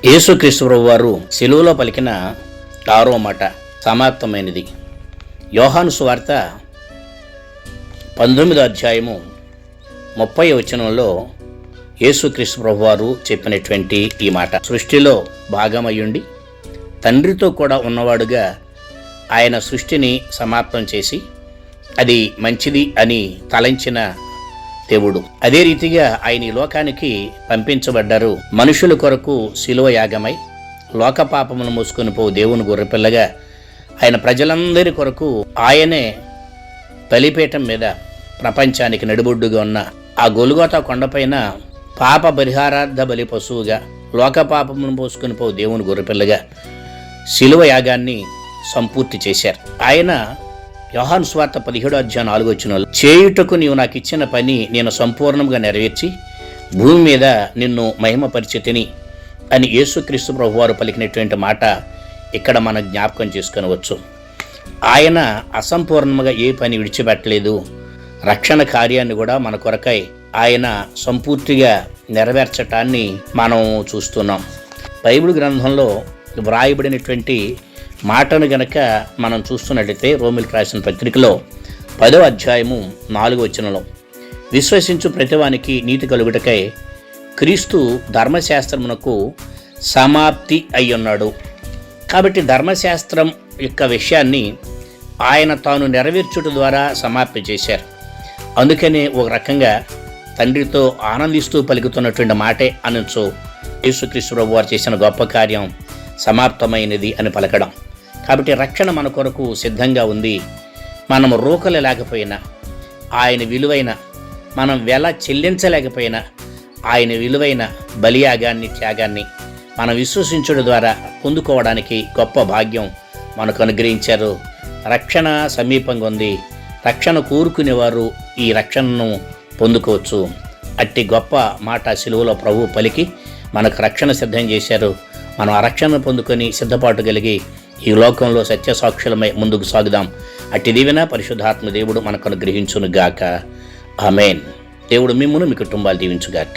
యేసుక్రీస్తు ప్రభువారు శిలువలో పలికిన 6వ మాట సమాప్తమైనది. యోహాను సువార్త 19వ అధ్యాయము 30వ వచనంలో యేసుక్రీస్తు ప్రభువారు చెప్పినటువంటి ఈ మాట, సృష్టిలో భాగమయ్యుండి తండ్రితో కూడా ఉన్నవాడుగా ఆయన సృష్టిని సమాప్తం చేసి అది మంచిది అని తలంచిన దేవుడు. అదే రీతిగా ఆయన ఈ లోకానికి పంపించబడ్డారు. మనుషుల కొరకు శిలువ యాగమై లోక పాపమును మోసుకొని పోవు దేవుని గొర్రెపిల్లగా ఆయన ప్రజలందరి కొరకు ఆయనే బలిపీఠం మీద ప్రపంచానికి నడిబొడ్డుగా ఉన్న ఆ గొల్గోతా కొండపైన పాప పరిహారార్థ బలి పశువుగా లోక పాపమును మోసుకొని పోవు దేవుని గొర్రెపిల్లగా శిలువ యాగాన్ని సంపూర్తి చేశారు. ఆయన యోహాను సువార్త 17వ అధ్యాయం 4వ వచనంలో, చేయుటకు నీవు నాకు ఇచ్చిన పని నేను సంపూర్ణంగా నెరవేర్చి భూమి మీద నిన్ను మహిమపరిచితిని అని యేసుక్రీస్తు ప్రభువారు పలికినటువంటి మాట ఇక్కడ మనం జ్ఞాపకం చేసుకొనవచ్చు. ఆయన అసంపూర్ణంగా ఏ పని విడిచిపెట్టలేదు. రక్షణ కార్యాన్ని కూడా మన కొరకై ఆయన సంపూర్తిగా నెరవేర్చటాన్ని మనం చూస్తున్నాం. బైబిల్ గ్రంథంలో వ్రాయబడినటువంటి మాటను గనక మనం చూస్తున్నట్లయితే రోమిలకు రాసిన పత్రికలో 10వ అధ్యాయము 4వ వచనంలో, విశ్వసించు ప్రతివానికి నీతి కలుగుటకై క్రీస్తు ధర్మశాస్త్రమునకు సమాప్తి అయ్యున్నాడు. కాబట్టి ధర్మశాస్త్రం యొక్క విషయాన్ని ఆయన తాను నెరవేర్చుట ద్వారా సమాప్తి చేశారు. అందుకనే ఒక రకంగా తండ్రితో ఆనందిస్తూ పలుకుతున్నటువంటి మాటే అనొచ్చు, యేసుక్రీస్తు ప్రభువారు చేసిన గొప్ప కార్యం సమాప్తమైనది అని పలకడం. కాబట్టి రక్షణ మన కొరకు సిద్ధంగా ఉంది. మనం రూకలు లేకపోయినా, ఆయన విలువైన మనం వెల చెల్లించలేకపోయినా ఆయన విలువైన బలియాగాన్ని త్యాగాన్ని మనం విశ్వసించడం ద్వారా పొందుకోవడానికి గొప్ప భాగ్యం మనకు అనుగ్రహించారు. రక్షణ సమీపంగా ఉంది. రక్షణ కోరుకునేవారు ఈ రక్షణను పొందుకోవచ్చు. అట్టి గొప్ప మాట శిలువలో ప్రభువు పలికి మనకు రక్షణ సిద్ధం చేశారు. మనం ఆ రక్షణను పొందుకొని సిద్ధపాటు కలిగి ఈ లోకంలో సత్యసాక్షులమై ముందుకు సాగుదాం. అట్టి దీవెన పరిశుద్ధాత్మ దేవుడు మనకు అనుగ్రహించును గాక. ఆమేన్. దేవుడు మిమ్మును మీ కుటుంబాలు దీవించుగాక.